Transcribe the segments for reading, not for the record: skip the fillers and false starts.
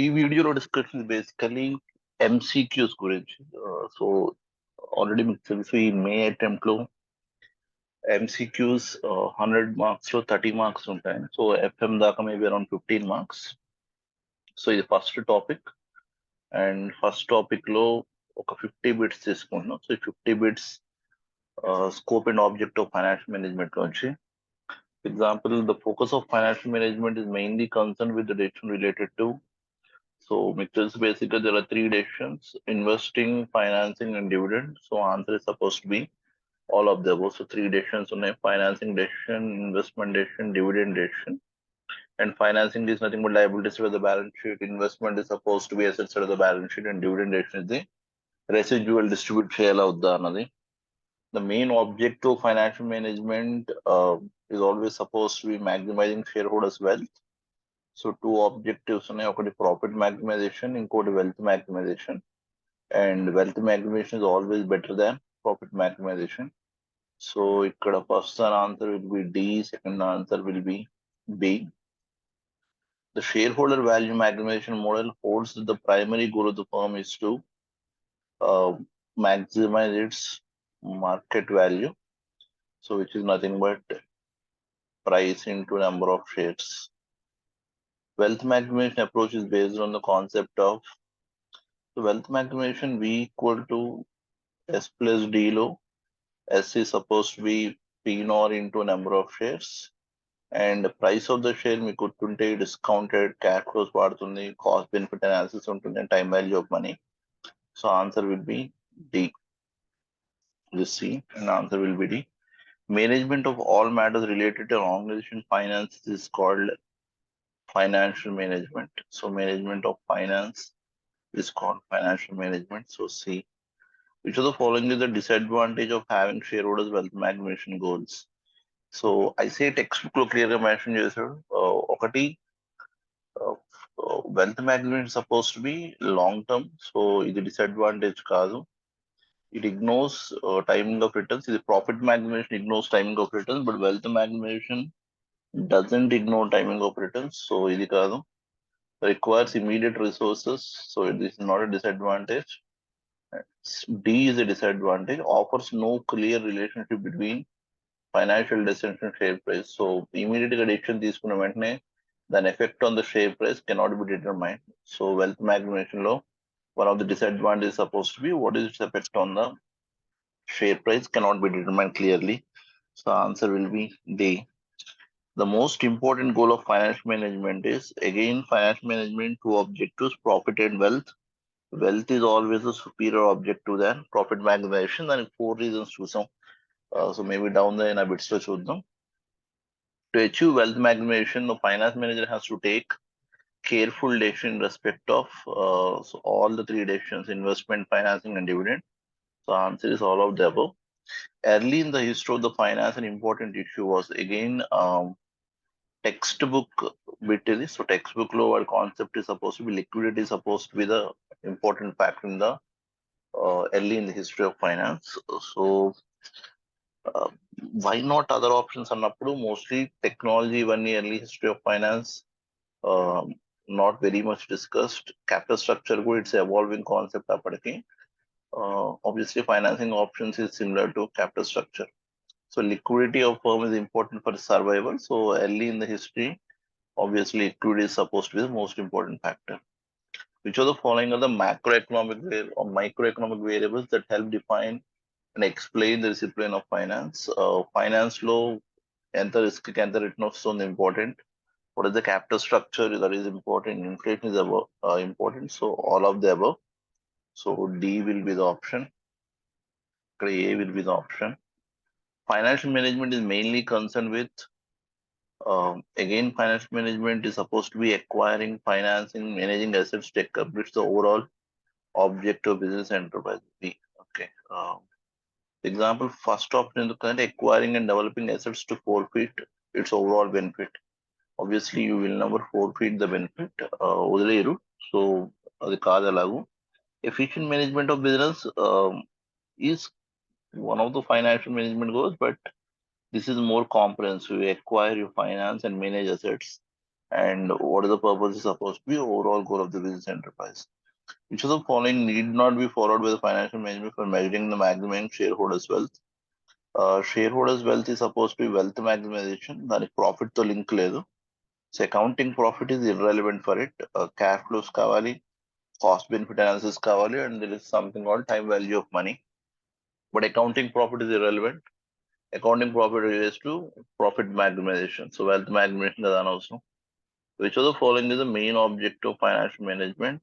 ఈ వీడియోలో discussion basically MCQs గురించి. సో ఆల్రెడీ మీకు తెలుసు ఈ మే అటెంప్ట్ లో ఎంసీక్యూస్ 100 మార్క్స్ లో 30 మార్క్స్ ఉంటాయి. సో ఎఫ్ఎం దాకా మేబీ అరౌండ్ 15 మార్క్స్. సో ఇది first topic, and first topic లో ఒక 50 బిట్స్ తీసుకుంటున్నాం. సో ఈ 50 bits scope and object of financial management నుంచి. Example, the focus of financial management is mainly concerned with the decision related to. So మీకు తెలుసు basically there are three decisions: investing, financing, and dividend. So answer is supposed to be all of the above. So three decisions ఉన్నాయి: financing decision, investment decision, dividend decision. And financing is nothing but liabilities for the balance sheet. Investment is supposed to be assets of the balance sheet, and dividend decision is the residual distribute చేయాలవుద్దా అన్నది. The main objective of financial management is always supposed to be maximizing shareholders' wealth. So two objectives ఉన్నాయి, ఒకటి profit maximisation, ఇంకోటి wealth maximisation. And wealth maximisation is always better than profit maximisation. So ఇక్కడ first answer will be D, second answer will be B. The shareholder value maximization model holds that the primary goal of the firm is to uh, maximize its market value, so which is nothing but price into number of shares. Wealth maximization approach is based on the concept of wealth maximization V equal to S plus D లో S is supposed to be P nor into number of shares, and price of the share మీకు గుర్తుంటే discounted cash flows వాడుతుంది, cost benefit analysis ఉంటుంది, and time value of money. So answer will be D. This C, and answer will be D. Management of all matters related to organization finance is called financial management. So management of finance is called financial management. So C. Which of the following is the disadvantage of having shareholders wealth maximization goals? So I say textbook లో clear గా mention చేశాడు. ఒకటి, wealth maximisation suppose to be long term. So ఇది disadvantage కాదు. It ignores timing of returns. ఇది profit maximisation ignores timing of returns, but wealth maximisation doesn't ignore timing of returns. So ఇది కాదు. Requires immediate resources. So this is not a disadvantage. D is a disadvantage. Offers no clear relationship between financial decision and share price. So immediate decision తీసుకున్న వెంటనే దాని effect on the share price cannot be determine. So wealth maximisation లో one of the disadvantages supposed to be what is its effect on the share price cannot be determined clearly. So answer will be D. The most important goal of financial management is again financial management, two objectives: profit and wealth. Wealth is always a superior objective than profit maximization. దానికి 4 reasons చూసాం. So maybe down the line a bit లో చూద్దాం. To achieve wealth maximization, the finance manager has to take careful decision in respect of so all the three decisions: investment, financing, and dividend. So answer is all of the above. Early in the history of the finance, an important issue was again textbook bit is. So textbook low concept is supposed to be liquidity is supposed to be the important factor in the early in the history of finance. So uh, why not other options అన్నప్పుడు mostly technology ఇవన్నీ early history of finance not very much discussed. Capital structure కూడా it's evolving concept అప్పటికి. Obviously financing options is similar to capital structure. So liquidity of firm is important for survival. So early in the history, obviously liquidity is supposed to be the most important factor. Which of the following are the macroeconomic or microeconomic variables that help define and explain the discipline of finance? Finance law, ఎంత risk ఎంత written off so important. What is the capital structure that is important? Inflation is above, important. So all of the above. So D will be the option. A will be the option. Financial management is mainly concerned with, again, financial management is supposed to be acquiring, financing, managing assets to accomplish the overall object of business enterprise. B. Okay. Example, first option in the current acquiring and developing assets to forfeit its overall benefit. Obviously, you will never forfeit the benefit. వదిలేయరు. So అది కాదు అలాగు. Efficient management of business is one of the financial management goals, but this is more comprehensive. You acquire, you finance, and manage assets and what is the purpose is supposed to be overall goal of the business enterprise. Which of the following need not be followed by the financial management for measuring the maximum shareholders' wealth? Shareholders' wealth is supposed to be wealth maximization. దానికి profit తో link లేదు. So accounting profit is irrelevant for it. Cash flows కావాలి, cost benefit analysis కావాలి, and there is something called time value of money. But accounting profit is irrelevant. Accounting profit relates to profit maximization. So wealth maximization is అనవసరం. Which of the following is the main objective of financial management?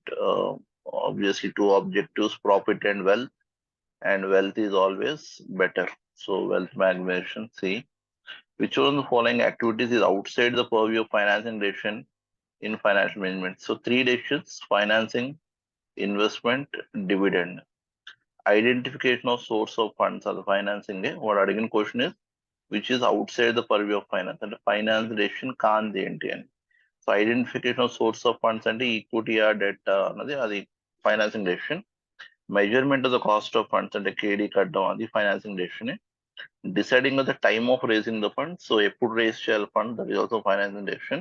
Obviously, two objectives, profit and wealth is always better. So wealth maximization, C. Which one of the following activities is outside the purview of financing decision in financial management? So three decisions: financing, investment, dividend. Identification of source of funds or the financing. What again question is, which is outside the purview of finance, and the finance decision can't the NTN. So identification of source of funds and equity or debt, the financing decision. Measurement of the cost of funds and the KD cut down the financing decision. Deciding on the time of raising the funds. So eప్పుడు raise చేయాలి fund, that is also financing decision.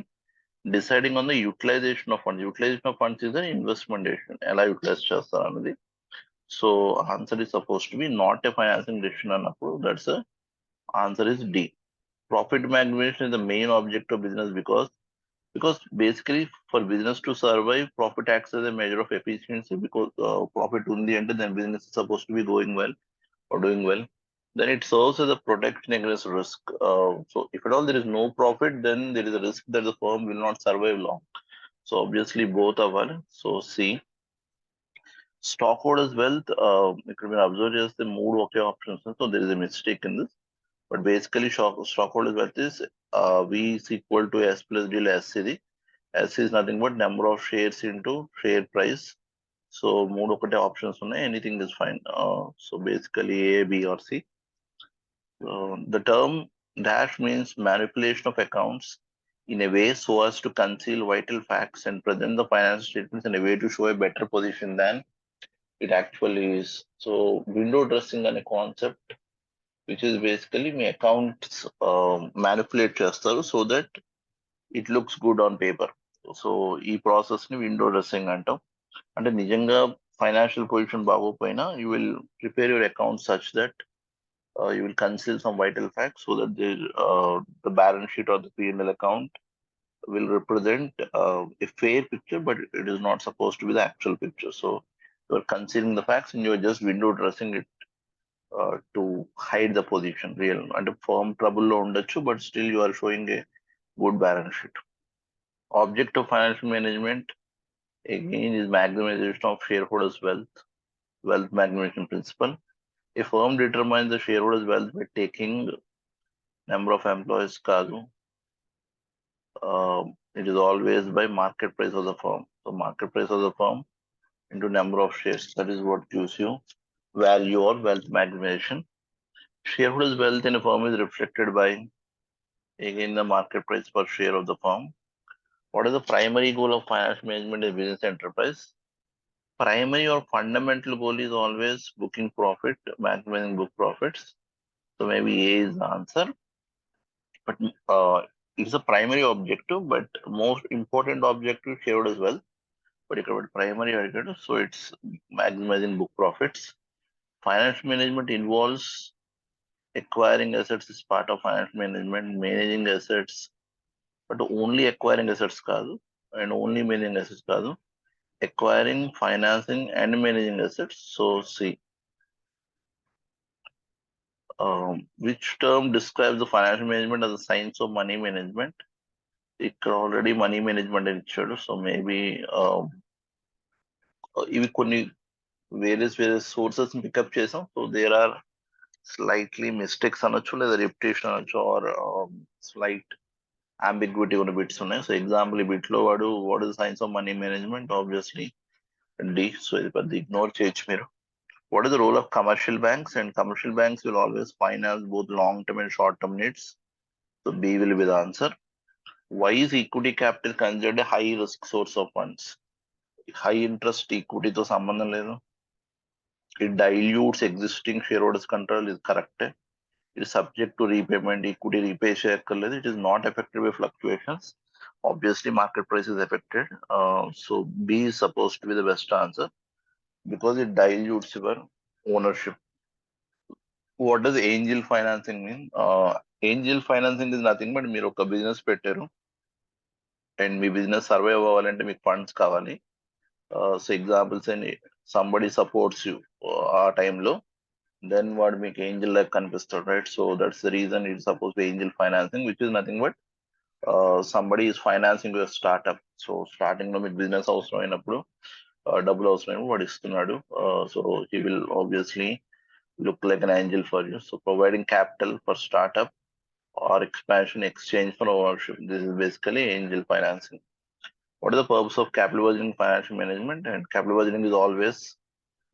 Deciding on the utilization of funds. Utilization of funds is an investment decision. ఎలా utilise చేస్తారు అన్నది. So answer is supposed to be not a financing decision అన్నప్పుడు that's a answer is D. Profit maximization is the main object of business because basically for business to survive, profit acts as a measure of efficiency because profit ఉంది అంటే then business is supposed to be going well or doing well. Then it serves as a protection against risk. So if at all there is no profit, then there is a risk that the firm will not survive long. So obviously both are valid. So C. Stockholders' wealth, it could be observed as the mood okay options. So there is a mistake in this. But basically stockholders' wealth is V is equal to S plus D less C. S is nothing but number of shares into share price. So mood okay options, anything is fine. So basically A, B or C. The term dash means manipulation of accounts in a way so as to conceal vital facts and present the financial statements in a way to show a better position than it actually is. So window dressing and a concept, which is basically my accounts manipulate చేస్తారు so that it looks good on paper. So ఈ process ని window dressing అంటాం. అంటే నిజంగా financial position బాగోపోయినా you will prepare your account such that you will conceal some vital facts so that the balance sheet or the P&L account will represent a fair picture, but it is not supposed to be the actual picture. So you are concealing the facts and you are just window dressing it to hide the position. Real and firm trouble lo undachu, but still you are showing a good balance sheet. Object of financial management again is maximization of shareholders' wealth maximization principle. A firm determines the shareholders' wealth by taking number of employees కాదు. It is always by market price of the firm. So market price of the firm into number of shares. That is what gives you value or wealth maximization. Shareholders' wealth in a firm is reflected by again the market price per share of the firm. What is the primary goal of financial management in business enterprise? Primary or fundamental goal is always booking profit, maximizing book profits. So maybe A is the answer. But it's a primary objective, but most important objective shareholders wealth. But you covered primary objective, so it's maximizing book profits. Financial management involves acquiring assets is part of financial management, managing assets, but only acquiring assets కాదు and only managing assets కాదు. Acquiring, financing, and managing assets. So C. Which term describes the financial management as a science of money management? ఇక్కడ already money management అని ఇచ్చాడు. So maybe ఇవి కొన్ని various sources pick up చేసాం. So there are slightly mistakes అనొచ్చు, లేదా repetition అనొచ్చు, or slight ambiguity ఉన్న బిట్స్ ఉన్నాయి. సో ఎగ్జాంపుల్ ఈ బిట్ లో వాడు what is science of money management, obviously D. So ఇది పెద్ద ఇగ్నోర్ చేయొచ్చు మీరు. What is the role of commercial banks? And commercial banks will always finance both long-term and short-term needs. So B will be the answer. Why is equity capital considered a high-risk source of funds? High interest equity to sambandham ledu. It dilutes existing shareholders' control is correct. It is subject to repayment. Equity repay share. It is not affected by fluctuations. Obviously, market price is affected. So B is supposed to be the best answer because it dilutes your ownership. What does angel financing mean? Angel financing is nothing but మీరు ఒక business పెట్టారు and me business survive అవ్వాలంటే మీకు funds కావాలి. So examples అని somebody supports you ఆ టైంలో then వాడు మీకు ఏంజిల్ లైక్ కనిపిస్తాడు, right? So that's the reason it suppose angel financing which is nothing but somebody is financing your startup. So starting లో మీకు బిజినెస్ అవసరం అయినప్పుడు డబ్బులు అవసరమైనప్పుడు వాడు ఇస్తున్నాడు. So he will obviously look like an angel for you. So providing capital for startup or expansion exchange for ownership. This is basically angel financing. What is the purpose of capital budgeting financial management? And capital budgeting is always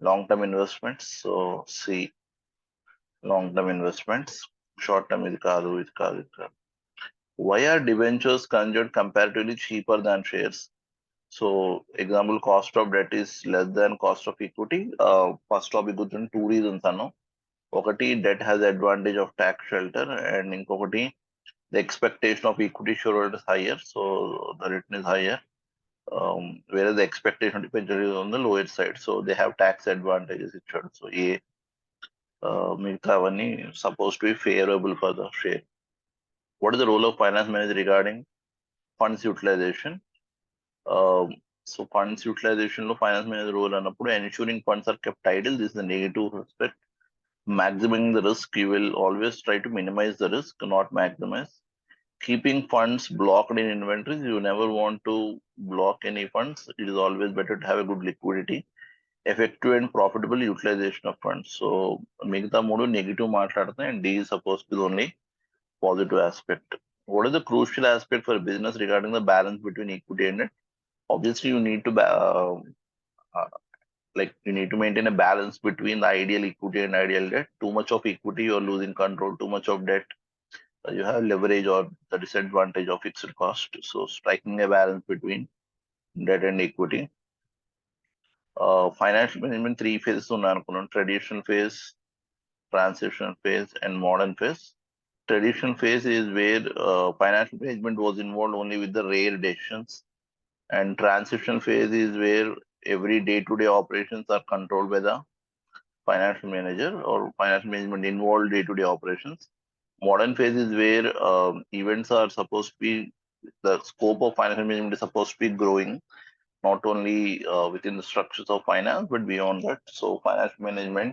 long-term investments. So see, long-term investments, short-term is kaadu, is kaadu, is kaadu. Why are debentures considered comparatively cheaper than shares? So example, cost of debt is less than cost of equity. First topic గురించి 2 reasons అన్నాం. ఒకటి debt has advantage of tax shelter and ఇంకొకటి the expectation of equity share holders higher, so the return is higher, వేరే the expectation depended on the lower side, so they have tax advantages ఇచ్చాడు. So ఏ మిగతా అవన్నీ suppose to be favourable for the share. What is the role of finance manager regarding funds utilisation? So funds utilisation లో finance manager role అన్నప్పుడు ensuring funds are kept idle. This is the negative respect. Maximizing the risk, you will always try to minimize the risk, not maximize. Keeping funds blocked in inventories, you never want to block any funds. It is always better to have a good liquidity, effective and profitable utilization of funds. So మిగతా మూడు negative మాట్లాడుతాయి and D is supposed to be the only positive aspect. What is the crucial aspect for business regarding the balance between equity and debt? Obviously you need to like you need to maintain a balance between the ideal equity and ideal debt. Too much of equity, you're losing control. Too much of debt, you have leverage or the disadvantage of fixed cost. So striking a balance between debt and equity. Financial management 3 phases on traditional phase, transition phase, and modern phase. Traditional phase is where financial management was involved only with the rare decisions, and transition phase is where every day-to-day operations are controlled by the financial manager or financial management involved day-to-day operations. Modern phase is where events are supposed to be, the scope of financial management is supposed to be growing, not only within the structures of finance, but beyond that. So financial management,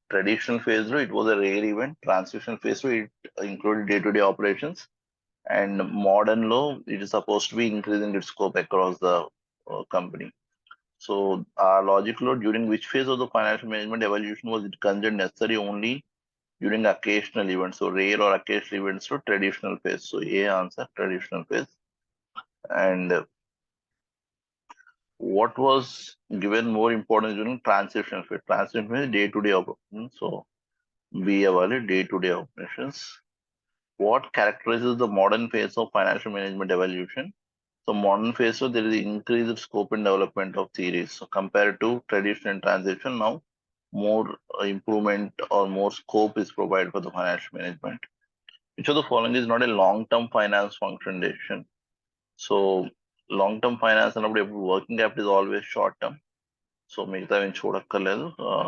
traditional phase, it was a rare event. Transition phase, it included day-to-day operations. And modern law, it is supposed to be increasing its scope across the company. So logic law, during which phase of the financial management evolution was it considered necessary only during occasional events? So rare or occasional events to traditional phase. So A answer, traditional phase. And what was given more importance during transitional phase? Transitional phase day-to-day operations. So B valid day-to-day operations. What characterizes the modern phase of financial management evolution? So modern phase, so there is increased scope and development of theories. So compared to traditional and transition, now more improvement or more scope is provided for the financial management. Which of the following is not a long-term finance function decision? So long-term finance and working capital is always short-term. So మిగతా ఏం చూడక్కర్లేదు.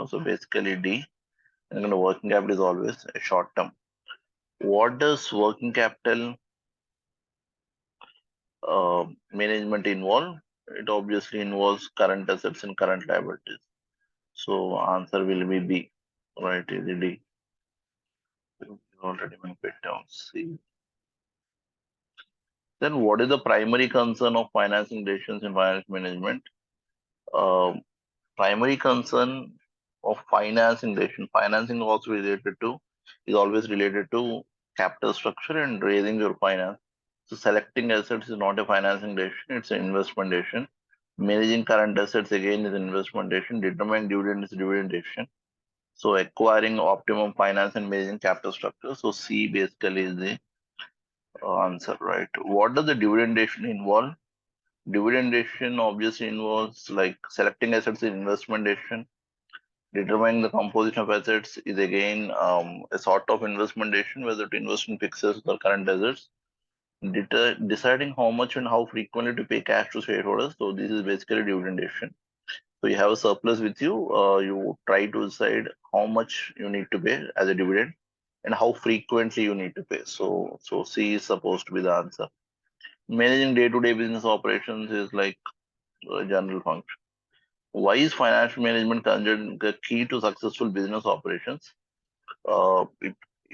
So basically D, and working capital is always a short-term. What does working capital management involve? It obviously involves current assets and current liabilities. So answer will be B, right? Is it D? Already been put down. C. Then what is the primary concern of financing decisions in finance management? Primary concern of financing decision. Financing is always related to capital structure and raising your finance. So selecting assets is not a financing decision, it's an investment decision. Managing current assets again is an investment decision. Determining dividend is a dividend decision. So acquiring optimum finance and managing capital structure. So C basically is the answer, right? What does the dividend decision involve? Dividend decision obviously involves like selecting assets in investment decision. Determining the composition of assets is again a sort of investment decision, whether to invest in fixed assets or current assets. Deciding how much and how frequently to pay cash to shareholders. So this is basically dividend decision. So you have a surplus with you. You try to decide how much you need to pay as a dividend and how frequently you need to pay. So C is supposed to be the answer. Managing day-to-day business operations is like a general function. Why is financial management considered the key to successful business operations?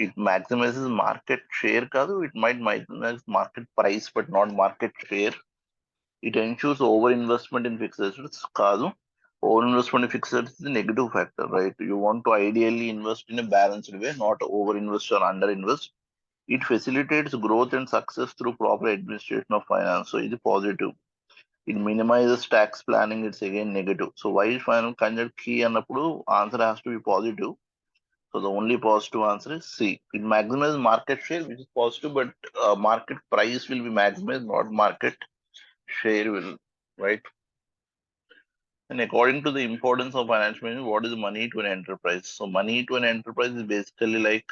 It maximizes market share kaadu. It might maximize market price, but not market share. It ensures over-investment in fixed assets kaadu. Over-investment in fixed assets is a negative factor, right? You want to ideally invest in a balanced way, not over-invest or under-invest. It facilitates growth and success through proper administration of finance. So it's positive. It minimizes tax planning. It's again negative. So why is final considered key? And answer has to be positive. So the only positive answer is C. It maximizes market share, which is positive, but market price will be maximized, not market share will, right? And according to the importance of financial management, what is money to an enterprise? So money to an enterprise is basically like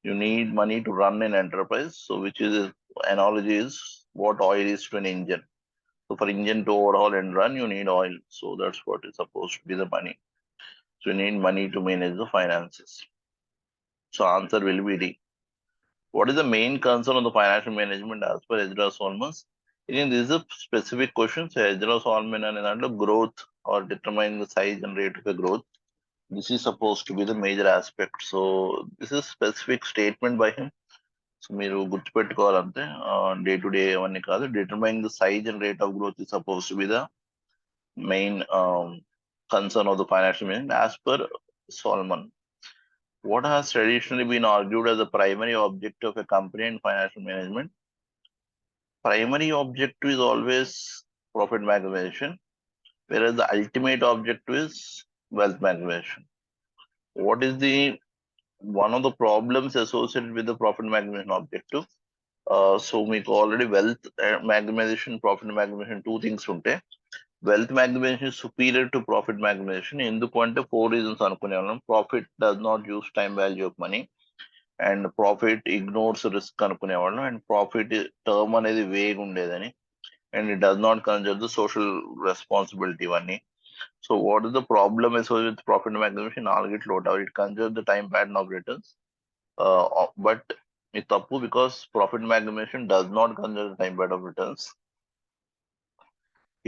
you need money to run an enterprise. So which is analogy is what oil is to an engine. So for engine to overhaul and run, you need oil. So that's what is supposed to be the money. So you need money to manage the finances. So answer will be D. What is the main concern of the financial management as per Ezra Solomons? Again, this is a specific question. So Ezra Solomon and another growth or determining the size and rate of the growth. This is supposed to be the major aspect. So this is specific statement by him. So మీరు గుర్తుపెట్టుకోవాలంటే day to day అవన్నీ కాదు. Determining the size and rate of growth is supposed to be the main concern of the financial management as per Solomon. What has traditionally been argued as the primary objective of a company in financial management? Primary objective is always profit maximization, whereas the ultimate objective is wealth maximization. What is the one of the problems associated with the profit maximization objective? So మీకు already wealth maximization, profit maximization two things ఉంటాయి. Wealth maximization is superior to profit maximization. ఎందుకు అంటే 4 reasons అనుకునే వాళ్ళం. Profit does not use time value of money. And profit ignores risk అనుకునేవాళ్ళం and profit term అనేది vague ఉండేదని and it does not consider the social responsibility ఇవన్నీ. So what is the problem associated with profit maximisation? నాలుగిట్లో ఉంటారు. It consider the time pattern of returns, but ఇది తప్పు because profit maximisation does not consider the time pattern of returns.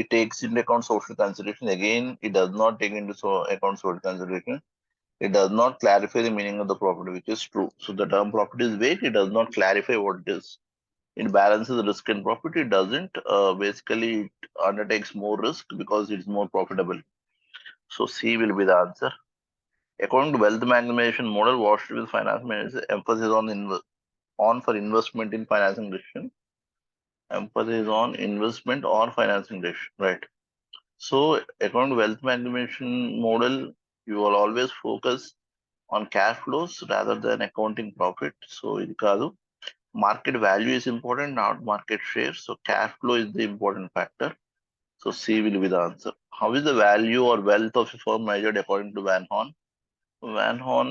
It takes into account social consideration. Again, it does not take into account social consideration. It does not clarify the meaning of the property, which is true. So the term property is vague. It does not clarify what it is. It balances the risk and profit. It doesn't. Basically, it undertakes more risk because it's more profitable. So C will be the answer. According to wealth maximization model, what should be the finance manager? Emphasis on for investment in financing decision. Emphasis on investment or financing decision, right? So according to wealth maximization model, you will always focus on cash flows rather than accounting profit. So ఇది కాదు. Market value is important, not market share. So cash flow is the important factor. So C will be the answer. How is the value or wealth of a firm measured according to Van Horn? Van Horn,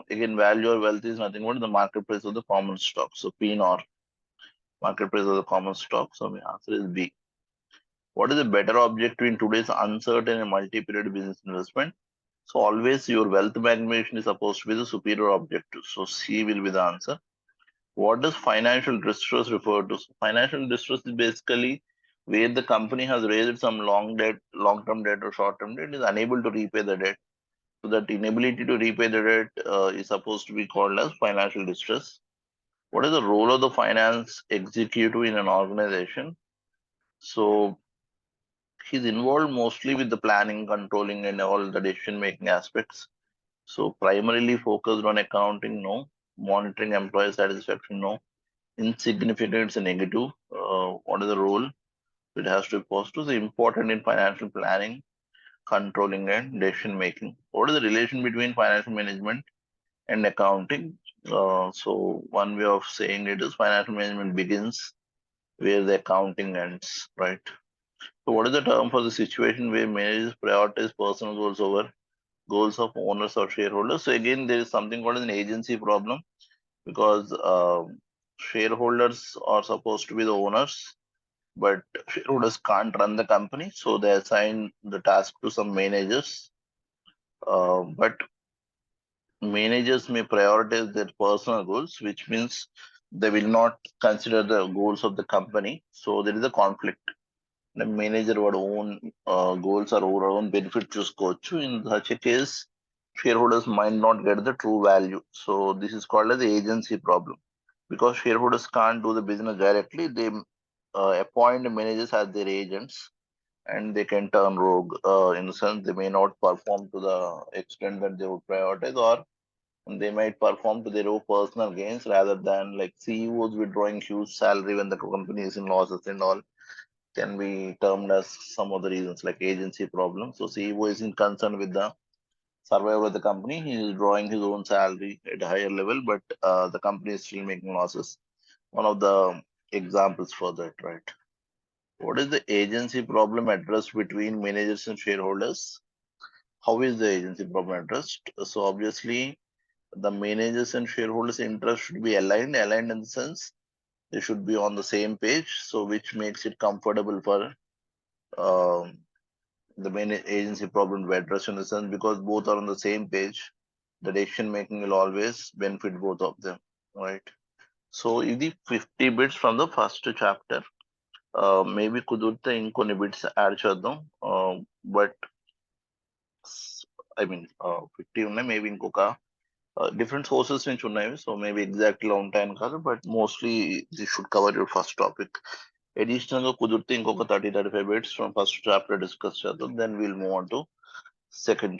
again, value or wealth is nothing but the market price of the common stock. So P nor market price of the common stock. So my answer is B. What is the better objective in today's uncertain and multi-period business investment? So always your wealth maximization is supposed to be the superior objective. So C will be the answer. What does financial distress refer to? So financial distress is basically where the company has raised some long-term debt or short-term debt, is unable to repay the debt. So that inability to repay the debt is supposed to be called as financial distress. What is the role of the finance executive in an organization? So he's involved mostly with the planning, controlling, and all the decision-making aspects. So primarily focused on accounting, no. Monitoring employee satisfaction, no. Insignificant is a negative. What is the role? It has to be positive. So important in financial planning, controlling, and decision making. What is the relation between financial management and accounting? So one way of saying it is financial management begins where the accounting ends, right? So what is the term for the situation where managers prioritize personal goals over goals of owners or shareholders? So again, there is something called an agency problem because shareholders are supposed to be the owners, but shareholders can't run the company, so they assign the task to some managers. But managers may prioritize their personal goals, which means they will not consider the goals of the company. So there is a conflict. The manager would own goals or own benefit చూసుకోవచ్చు. In such a case, shareholders might not get the true value. So this is called as the agency problem. Because shareholders can't do the business directly, they appoint managers as their agents, and they can turn rogue. In the sense, they may not perform to the extent that they would prioritize, or they might perform to their own personal gains rather than like CEOs withdrawing huge salary when the company is in losses and all can be termed as some of the reasons like agency problem. So CEO isn't concerned with the survival of the company. He is drawing his own salary at a higher level, but the company is still making losses. One of the examples for that, right? What is the agency problem addressed between managers and shareholders? How is the agency problem addressed? So obviously, the managers and shareholders' interests should be aligned in the sense they should be on the same page. So which makes it comfortable for um, the main agency problem to be addressed in the sense because both are on the same page. The decision making will always benefit both of them, right? So ఇది 50 bits from the first chapter. Maybe కుదిరితే ఇంకొన్ని bits add చేద్దాం. But I mean 50 ఉన్నాయి, maybe ఇంకొక different sources నుంచి ఉన్నాయి. So maybe exact గా ఉంటాయని కాదు, but mostly this should cover your first topic. Additional గా కుదిరితే ఇంకొక 30-35 bits from first chapter discuss చేద్దాం. Then will move on to second